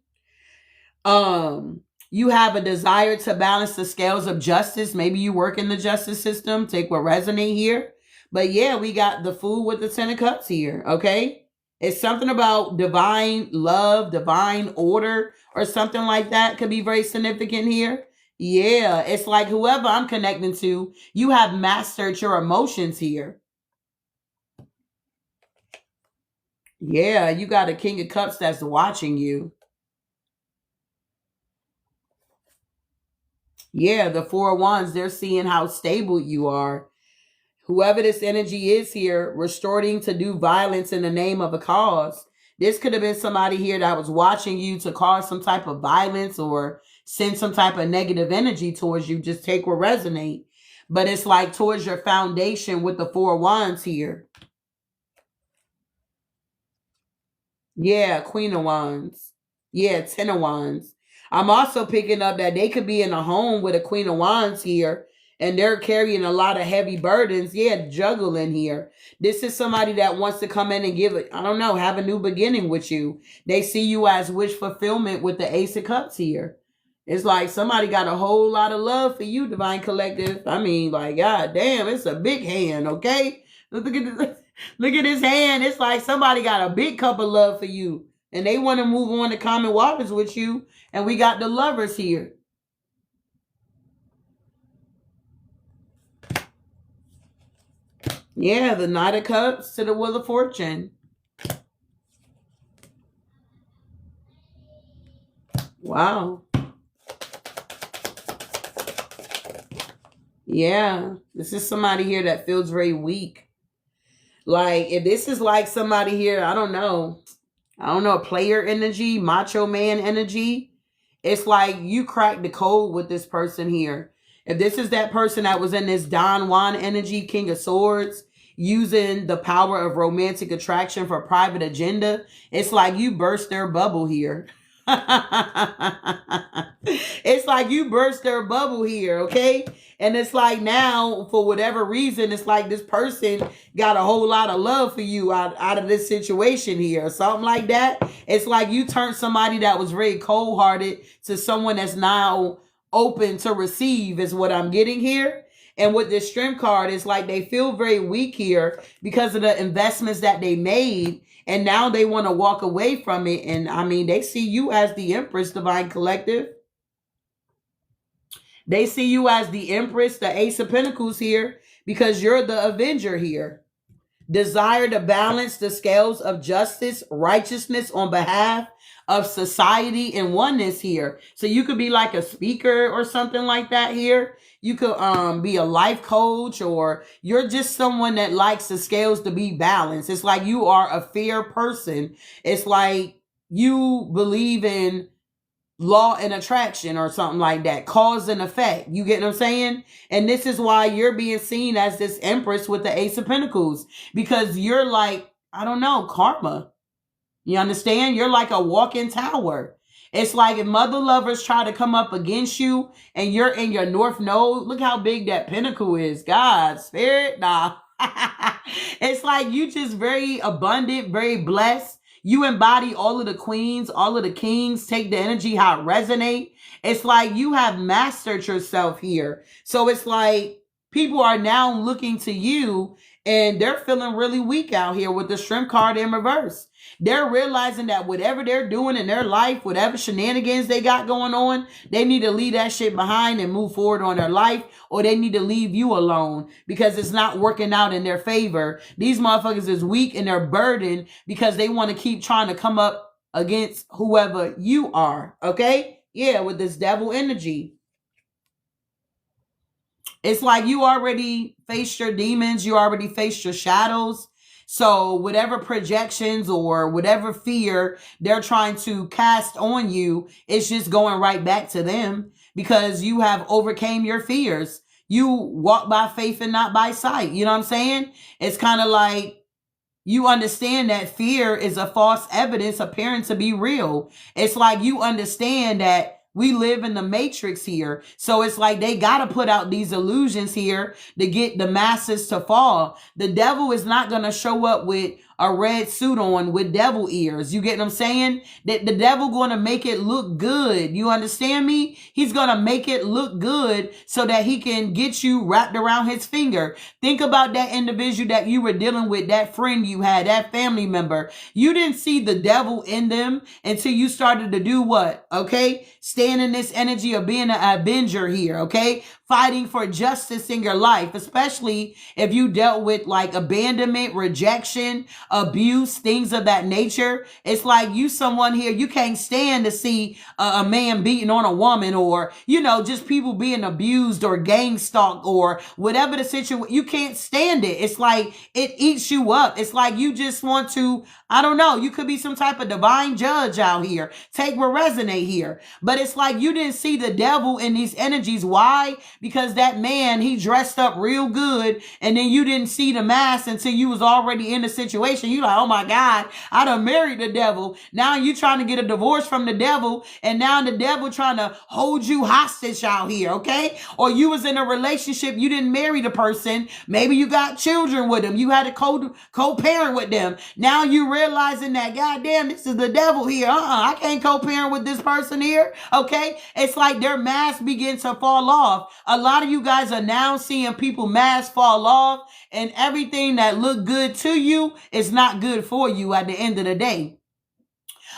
You have a desire to balance the scales of justice. Maybe you work in the justice system. Take what resonate here. But yeah, we got the Fool with the Ten of Cups here. Okay. It's something about divine love, divine order, or something like that could be very significant here. Yeah, it's like whoever I'm connecting to, you have mastered your emotions here. Yeah, you got a King of Cups that's watching you. Yeah, the Four of Wands, they're seeing how stable you are. Whoever this energy is here, resorting to do violence in the name of a cause. This could have been somebody here that was watching you to cause some type of violence or send some type of negative energy towards you. Just take what resonate. But it's like towards your foundation with the Four of Wands here. Yeah, Queen of Wands. Yeah, Ten of Wands. I'm also picking up that they could be in a home with a Queen of Wands here and they're carrying a lot of heavy burdens. Yeah, juggling here. This is somebody that wants to come in and give it, I don't know, have a new beginning with you. They see you as wish fulfillment with the Ace of Cups here. It's like somebody got a whole lot of love for you, Divine Collective. I mean, like, God damn, it's a big hand, okay? Look at this. Look at his hand. It's like somebody got a big cup of love for you. And they want to move on to common waters with you. And we got the Lovers here. Yeah, the Knight of Cups to the Wheel of Fortune. Wow. Yeah, this is somebody here that feels very weak. Like, if this is like somebody here, I don't know, a player energy, macho man energy. It's like you cracked the code with this person here. If this is that person that was in this Don Juan energy, King of Swords, using the power of romantic attraction for private agenda, it's like you burst their bubble here. It's like you burst their bubble here, okay? And it's like now, for whatever reason, it's like this person got a whole lot of love for you out of this situation here, or something like that. It's like you turned somebody that was very cold-hearted to someone that's now open to receive, is what I'm getting here. And with this Strength card, it's like they feel very weak here because of the investments that they made. And now they want to walk away from it. And I mean, they see you as the Empress, Divine Collective. They see you as the Empress, the Ace of Pentacles here, because you're the Avenger here. Desire to balance the scales of justice, righteousness on behalf of society and oneness here. So you could be like a speaker or something like that here. You could be a life coach, or you're just someone that likes the scales to be balanced. It's like you are a fair person. It's like you believe in law and attraction or something like that. Cause and effect. You get what I'm saying? And this is why you're being seen as this Empress with the Ace of Pentacles. Because you're like, I don't know, karma. You understand? You're like a walking tower. It's like if mother lovers try to come up against you and you're in your north node, look how big that pentacle is. God, spirit, nah. It's like you just very abundant, very blessed. You embody all of the queens, all of the kings, take the energy, how it resonate. It's like you have mastered yourself here. So it's like people are now looking to you and they're feeling really weak out here with the Strength card in reverse. They're realizing that whatever they're doing in their life, whatever shenanigans they got going on, they need to leave that shit behind and move forward on their life, or they need to leave you alone because it's not working out in their favor. These motherfuckers is weak and they're burdened because they want to keep trying to come up against whoever you are. Okay? Yeah, with this devil energy. It's like you already faced your demons, you already faced your shadows. So whatever projections or whatever fear they're trying to cast on you, it's just going right back to them because you have overcame your fears. You walk by faith and not by sight. You know what I'm saying? It's kind of like you understand that fear is a false evidence appearing to be real. It's like you understand that we live in the matrix here. So it's like they got to put out these illusions here to get the masses to fall. The devil is not going to show up with a red suit on with devil ears. You get what I'm saying? That the devil going to make it look good. You understand me? He's going to make it look good so that he can get you wrapped around his finger. Think about that individual that you were dealing with, that friend you had, that family member. You didn't see the devil in them until you started to do what? Okay? Stand in this energy of being an avenger here. Okay? Fighting for justice in your life, especially if you dealt with like abandonment, rejection, abuse, things of that nature. It's like you someone here, you can't stand to see a man beating on a woman, or, you know, just people being abused or gang stalked or whatever the situation. You can't stand it. It's like it eats you up. It's like you just want to, I don't know, you could be some type of divine judge out here. Take what resonate here. But it's like you didn't see the devil in these energies. Why? Because that man, he dressed up real good, and then you didn't see the mask until you was already in the situation. You like, oh my God, I done married the devil. Now you trying to get a divorce from the devil, and now the devil trying to hold you hostage out here, okay? Or you was in a relationship, you didn't marry the person, maybe you got children with them, you had a co-parent with them. Now you realizing that, goddamn, this is the devil here. I can't co-parent with this person here, okay? It's like their mask begins to fall off. A lot of you guys are now seeing people masks fall off, and everything that looked good to you is not good for you at the end of the day.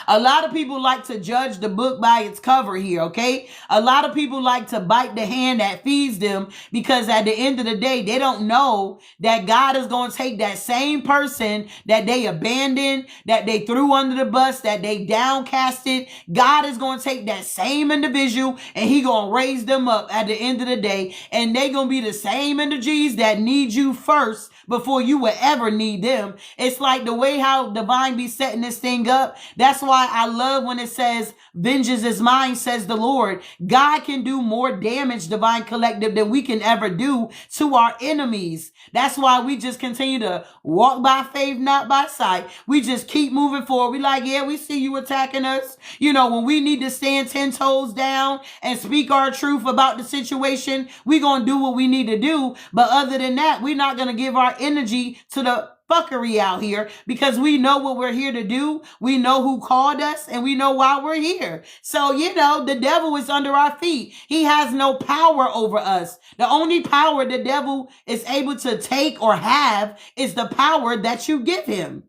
A lot of people like to judge the book by its cover here, okay? A lot of people like to bite the hand that feeds them because at the end of the day, they don't know that God is going to take that same person that they abandoned, that they threw under the bus, that they downcasted. God is going to take that same individual and he going to raise them up at the end of the day. And they going to be the same energies that need you first before you would ever need them. It's like the way how divine be setting this thing up. That's why I love when it says, vengeance is mine, says the Lord. God can do more damage, divine collective, than we can ever do to our enemies. That's why we just continue to walk by faith, not by sight. We just keep moving forward. We like, yeah, we see you attacking us. You know, when we need to stand 10 toes down and speak our truth about the situation, we gonna do what we need to do. But other than that, we're not gonna give our energy to the fuckery out here because we know what we're here to do. We know who called us and we know why we're here. So, you know, the devil is under our feet. He has no power over us. The only power the devil is able to take or have is the power that you give him.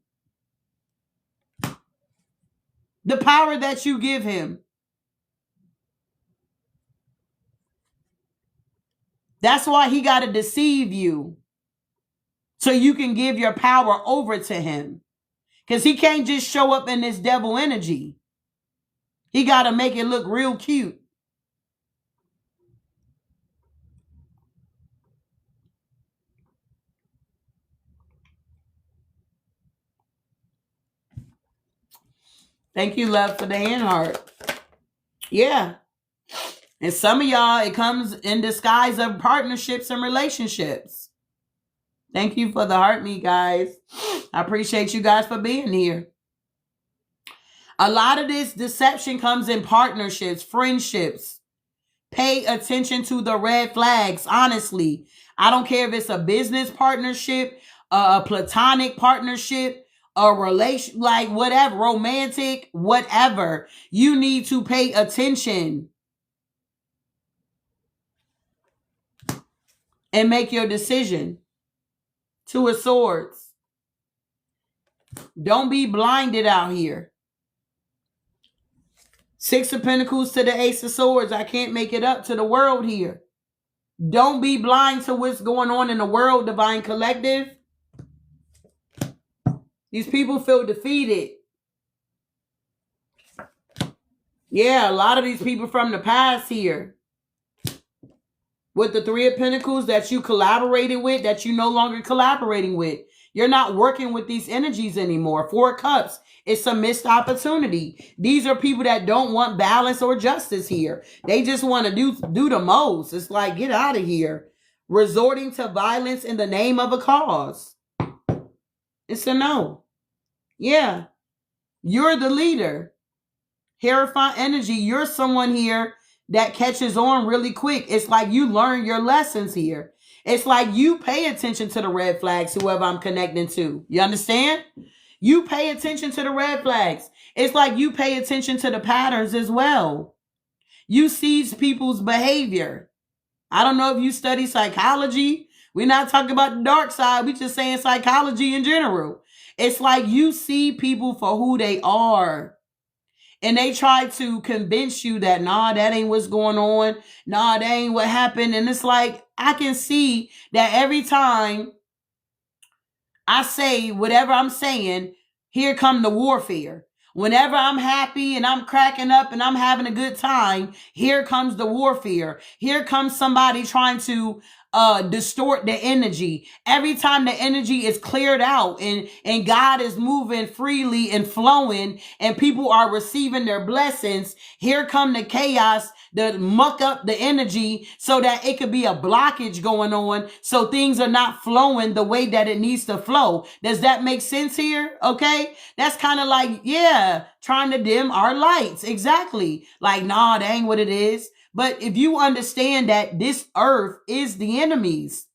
The power that you give him. That's why he got to deceive you, so you can give your power over to him. Because he can't just show up in this devil energy. He got to make it look real cute. Thank you, love, for the hand heart. Yeah. And some of y'all, it comes in disguise of partnerships and relationships. Thank you for the heart, me guys. I appreciate you guys for being here. A lot of this deception comes in partnerships, friendships. Pay attention to the red flags, honestly. I don't care if it's a business partnership, a platonic partnership, a relation, like whatever, romantic, whatever. You need to pay attention and make your decision. Two of Swords. Don't be blinded out here. Six of Pentacles to the Ace of Swords. I can't make it up to the world here. Don't be blind to what's going on in the world, Divine Collective. These people feel defeated. Yeah, a lot of these people from the past here. With the Three of Pentacles that you collaborated with, that you no longer collaborating with. You're not working with these energies anymore. Four of Cups. It's a missed opportunity. These are people that don't want balance or justice here. They just want to do the most. It's like, get out of here. Resorting to violence in the name of a cause. It's a no. Yeah. You're the leader. Hierophant energy. You're someone here that catches on really quick. It's like you learn your lessons here. It's like you pay attention to the red flags, whoever I'm connecting to. You understand? You pay attention to the red flags. It's like you pay attention to the patterns as well. You see people's behavior. I don't know if you study psychology. We're not talking about the dark side. We're just saying psychology in general. It's like you see people for who they are. And they try to convince you that, nah, that ain't what's going on. Nah, that ain't what happened. And it's like, I can see that every time I say whatever I'm saying, here come the warfare. Whenever I'm happy and I'm cracking up and I'm having a good time, here comes the warfare. Here comes somebody trying to distort the energy. Every time the energy is cleared out and God is moving freely and flowing and people are receiving their blessings, here come the chaos to muck up the energy so that it could be a blockage going on, so things are not flowing the way that it needs to flow. Does that make sense here? Okay. That's kind of like, yeah, trying to dim our lights. Exactly. Like, nah, that ain't what it is. But if you understand that this earth is the enemy's,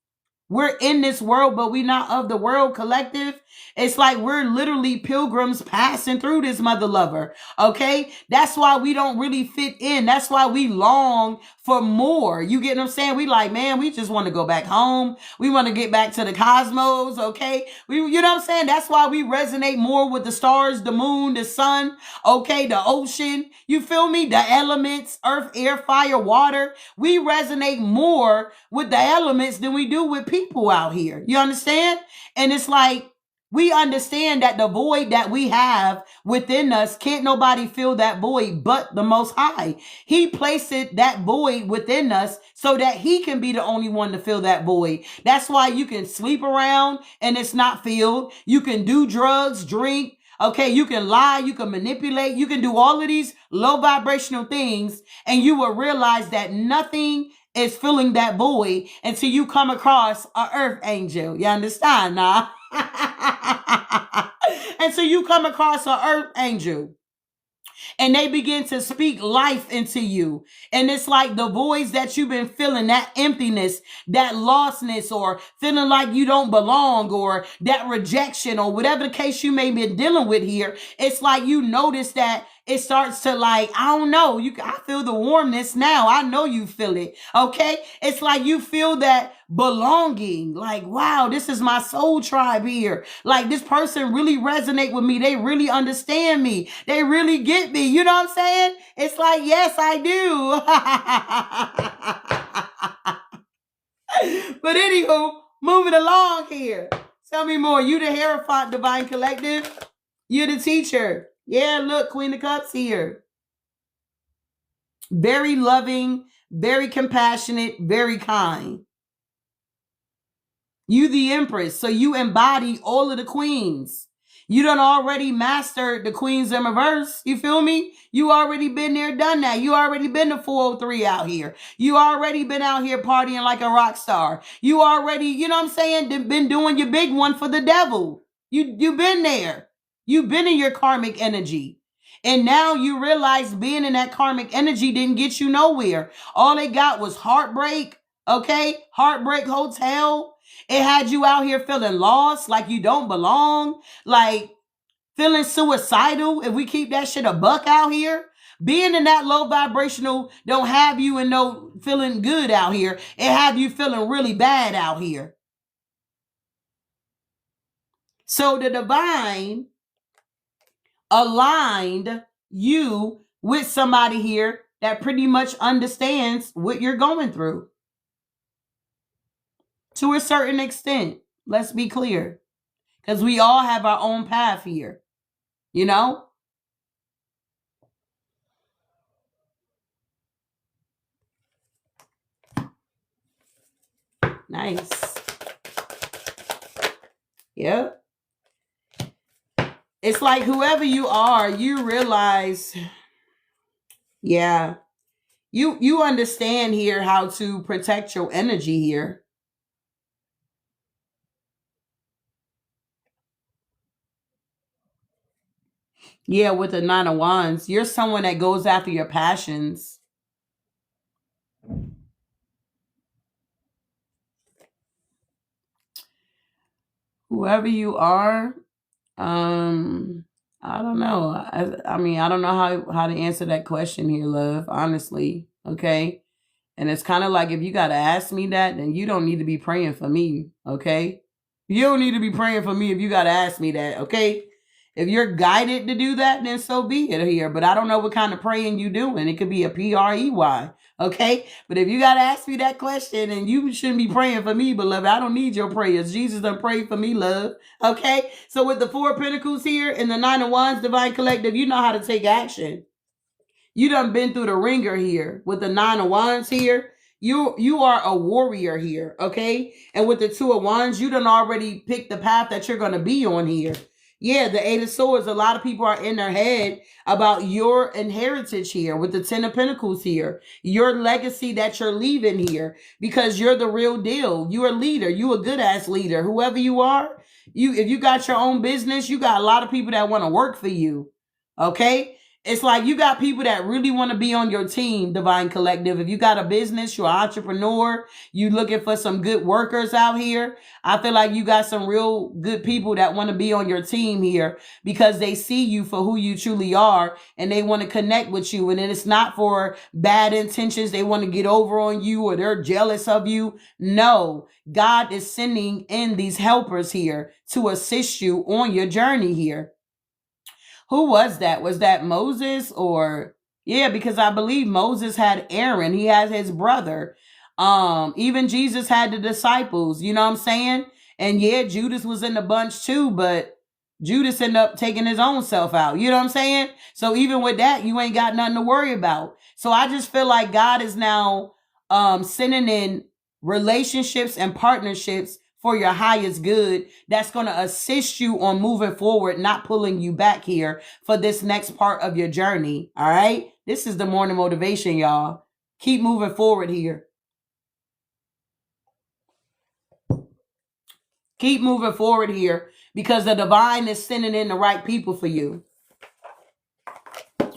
we're in this world, but we're not of the world, collective. It's like we're literally pilgrims passing through this mother lover. Okay. That's why we don't really fit in. That's why we long for more. You get what I'm saying? We like, man, we just want to go back home. We want to get back to the cosmos. Okay. You know what I'm saying? That's why we resonate more with the stars, the moon, the sun. Okay. The ocean. You feel me? The elements, earth, air, fire, water. We resonate more with the elements than we do with people out here. You understand? And it's like, we understand that the void that we have within us, can't nobody fill that void but the Most High. He placed that void within us so that he can be the only one to fill that void. That's why you can sleep around and it's not filled. You can do drugs, drink. Okay, you can lie, you can manipulate, you can do all of these low vibrational things, and you will realize that nothing is filling that void until you come across an earth angel. You understand now? Until you come across an earth angel. And they begin to speak life into you. And it's like the voids that you've been feeling, that emptiness, that lostness, or feeling like you don't belong, or that rejection, or whatever the case you may be dealing with here. It's like you notice that it starts to, like, I don't know, I feel the warmness now. I know you feel it. Okay. It's like you feel that belonging, like, wow, this is my soul tribe here. Like, this person really resonate with me. They really understand me. They really get me. You know what I'm saying? It's like, yes, I do. But anywho, moving along here. Tell me more. You the Hierophant, Divine Collective. You're the teacher. Yeah, look, Queen of Cups here. Very loving, very compassionate, very kind. You the Empress, so you embody all of the queens. You done already mastered the queens in reverse. You feel me? You already been there, done that. You already been to 403 out here. You already been out here partying like a rock star. You already, you know what I'm saying, been doing your big one for the devil. You been there. You've been in your karmic energy. And now you realize being in that karmic energy didn't get you nowhere. All they got was heartbreak. Okay? Heartbreak Hotel. It had you out here feeling lost, like you don't belong, like feeling suicidal. If we keep that shit a buck out here, being in that low vibrational don't have you in no feeling good out here. It have you feeling really bad out here. So the divine aligned you with somebody here that pretty much understands what you're going through. To a certain extent, let's be clear. Because we all have our own path here, you know? Nice. Yep. It's like whoever you are, you realize, yeah, you understand here how to protect your energy here. Yeah, with the Nine of Wands, you're someone that goes after your passions. Whoever you are, I don't know. I mean, I don't know how to answer that question here, love, honestly. Okay? And it's kind of like if you got to ask me that, then you don't need to be praying for me, okay? You don't need to be praying for me if you got to ask me that, okay? If you're guided to do that, then so be it here. But I don't know what kind of praying you doing. It could be a PREY, okay? But if you got to ask me that question, and you shouldn't be praying for me, beloved. I don't need your prayers. Jesus done prayed for me, love, okay? So with the Four of Pentacles here and the Nine of Wands, Divine Collective, you know how to take action. You done been through the ringer here with the Nine of Wands here. You are a warrior here, okay? And with the Two of Wands, you done already picked the path that you're going to be on here. Yeah, the Eight of Swords, a lot of people are in their head about your inheritance here with the Ten of Pentacles here. Your legacy that you're leaving here because you're the real deal. You're a leader. You a good-ass leader. Whoever you are, if you got your own business, you got a lot of people that want to work for you, okay? It's like you got people that really want to be on your team, Divine Collective. If you got a business, you're an entrepreneur, you looking for some good workers out here, I feel like you got some real good people that want to be on your team here because they see you for who you truly are and they want to connect with you. And it's not for bad intentions. They want to get over on you or they're jealous of you. No, God is sending in these helpers here to assist you on your journey here. Who was that? Was that Moses or yeah, because I believe Moses had Aaron. He has his brother. Even Jesus had the disciples, you know what I'm saying? And yeah, Judas was in the bunch too, but Judas ended up taking his own self out. You know what I'm saying? So even with that, you ain't got nothing to worry about. So I just feel like God is now sending in relationships and partnerships for your highest good that's going to assist you on moving forward, not pulling you back here for this next part of your journey. All right. This is the morning motivation, y'all. Keep moving forward here. Keep moving forward here because the divine is sending in the right people for you.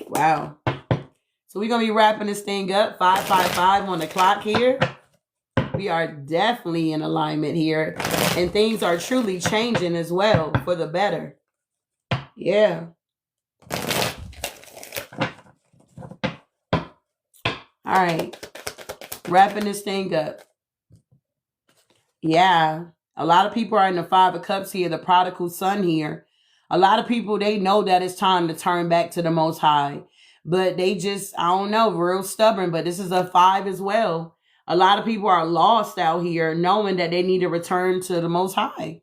Wow. So we're going to be wrapping this thing up. 5:55 on the clock here. We are definitely in alignment here. And things are truly changing as well for the better. Yeah. All right. Wrapping this thing up. Yeah. A lot of people are in the Five of Cups here, the prodigal son here. A lot of people, they know that it's time to turn back to the Most High. But they just, I don't know, real stubborn. But this is a 5 as well. A lot of people are lost out here knowing that they need to return to the Most High.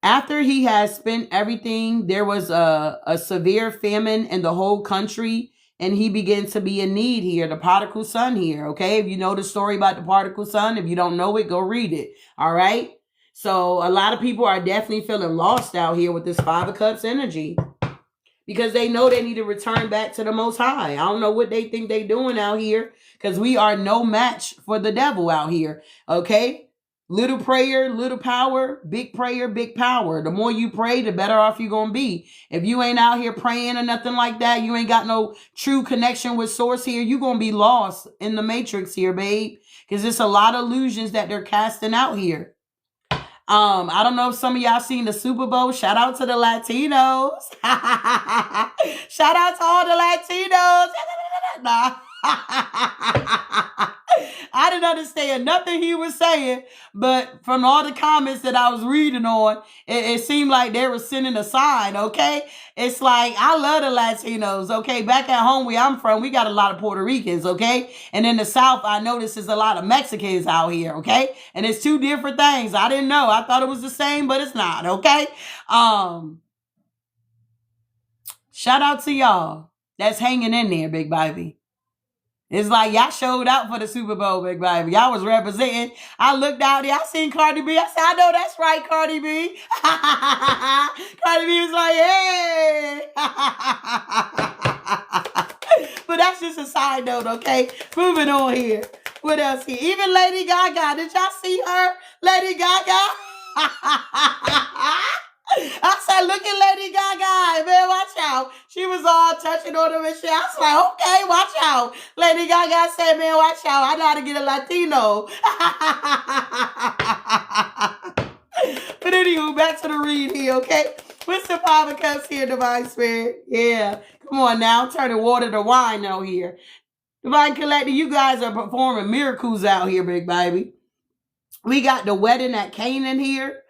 After he has spent everything, there was a severe famine in the whole country. And he began to be in need here, the prodigal son here, okay? If you know the story about the prodigal son, if you don't know it, go read it, all right? So a lot of people are definitely feeling lost out here with this Five of Cups energy because they know they need to return back to the Most High. I don't know what they think they're doing out here because we are no match for the devil out here, okay? Little prayer, little power, big prayer, big power. The more you pray, the better off you're going to be. If you ain't out here praying or nothing like that, you ain't got no true connection with source here, you're going to be lost in the matrix here, babe. Because there's a lot of illusions that they're casting out here. I don't know if some of y'all seen the Super Bowl. Shout out to the Latinos. Shout out to all the Latinos. Nah. I didn't understand nothing he was saying, but from all the comments that I was reading on, it seemed like they were sending a sign, okay? It's like, I love the Latinos, okay? Back at home where I'm from, we got a lot of Puerto Ricans, okay? And in the South, I noticed there's a lot of Mexicans out here, okay? And it's two different things. I didn't know. I thought it was the same, but it's not, okay? Shout out to y'all that's hanging in there, Big Baby. It's like y'all showed out for the Super Bowl, Big Baby. Y'all was representing. I looked out there. I seen Cardi B. I said, I know that's right, Cardi B. Cardi B was like, hey. But that's just a side note, okay? Moving on here. What else here? Even Lady Gaga. Did y'all see her? Lady Gaga? I said, look at Lady Gaga, man, watch out. She was all touching on him and shit. I was like, okay, watch out. Lady Gaga said, man, watch out. I know how to get a Latino. But anywho, back to the read here, okay? What's the Five of Cups here, Divine Spirit? Yeah. Come on now. I'm turning water to wine out here. Divine Collective, you guys are performing miracles out here, Big Baby. We got the wedding at Canaan here.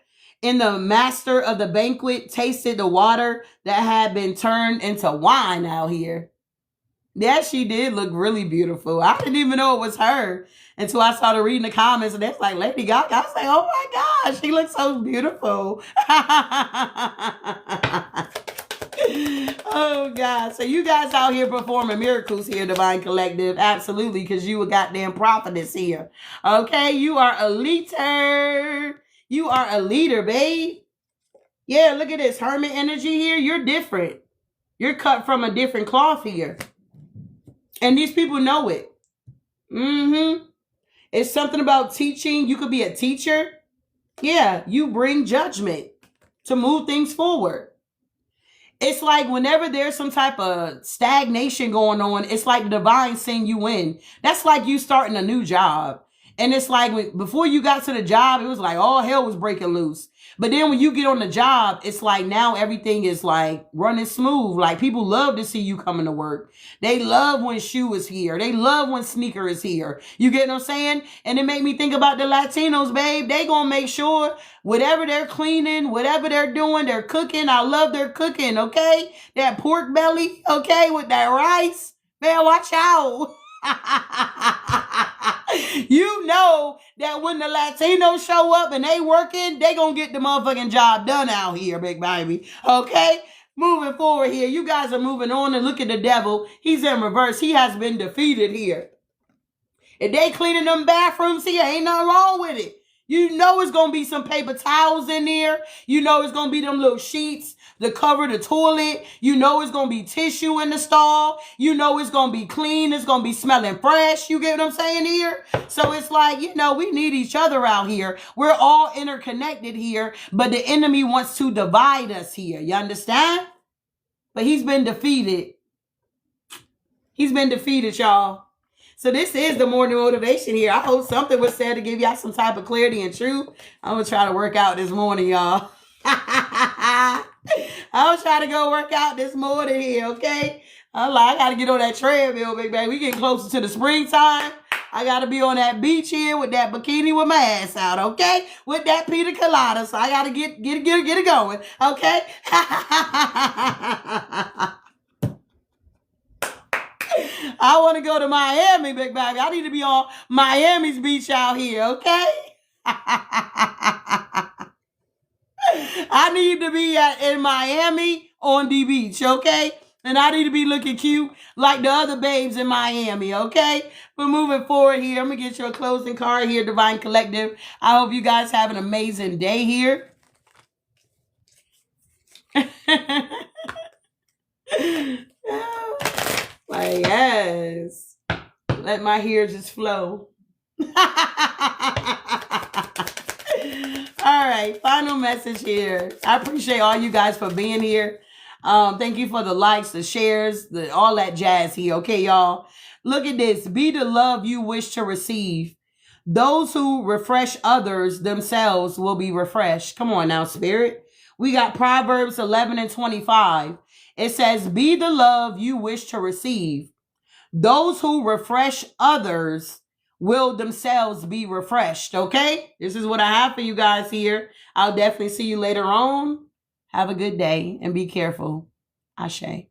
And the master of the banquet tasted the water that had been turned into wine out here. Yeah, she did look really beautiful. I didn't even know it was her until I started reading the comments. And it's like, Lady Gaga. I was like, oh my gosh, she looks so beautiful. Oh, God. So you guys out here performing miracles here, Divine Collective. Absolutely, because you a goddamn prophetess here. Okay, you are a leader. You are a leader, babe. Yeah, look at this. Hermit energy here. You're different. You're cut from a different cloth here. And these people know it. It's something about teaching. You could be a teacher. Yeah, you bring judgment to move things forward. It's like whenever there's some type of stagnation going on, it's like the divine send you in. That's like you starting a new job. And it's like before you got to the job, it was like all hell was breaking loose. But then when you get on the job, it's like now everything is like running smooth. Like people love to see you coming to work. They love when shoe is here. They love when sneaker is here. You get what I'm saying? And it made me think about the Latinos, babe. They gonna make sure whatever they're cleaning, whatever they're doing, they're cooking. I love their cooking, okay? That pork belly, okay, with that rice. Man, watch out. You know that when the Latinos show up and they working, they gonna get the motherfucking job done out here, Big Baby. Okay? Moving forward here. You guys are moving on and look at the devil. He's in reverse. He has been defeated here. If they cleaning them bathrooms here, ain't nothing wrong with it. You know it's going to be some paper towels in there. You know it's going to be them little sheets to cover the toilet. You know it's going to be tissue in the stall. You know it's going to be clean. It's going to be smelling fresh. You get what I'm saying here? So it's like, you know, we need each other out here. We're all interconnected here, but the enemy wants to divide us here. You understand? But he's been defeated. He's been defeated, y'all. So this is the morning motivation here. I hope something was said to give y'all some type of clarity and truth. I'm going to try to work out this morning, y'all. I was trying to go work out this morning here, okay? I'm like, I got to get on that treadmill, big baby. We getting closer to the springtime. I got to be on that beach here with that bikini with my ass out, okay? With that pina colada. So I got to get it going, okay? I want to go to Miami, big baby. I need to be on Miami's beach out here, okay? I need to be in Miami on the beach, okay? And I need to be looking cute like the other babes in Miami, okay? But moving forward here, I'm going to get you a closing card here, Divine Collective. I hope you guys have an amazing day here. Like, yes. Let my hair just flow. All right, final message here. I appreciate all you guys for being here. Thank you for the likes, the shares, all that jazz here. Okay, y'all. Look at this. Be the love you wish to receive. Those who refresh others themselves will be refreshed. Come on now, Spirit. We got Proverbs 11:25. It says, be the love you wish to receive. Those who refresh others will themselves be refreshed. Okay? This is what I have for you guys here. I'll definitely see you later on. Have a good day and be careful. Ashe.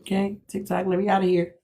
Okay, TikTok, let me out of here.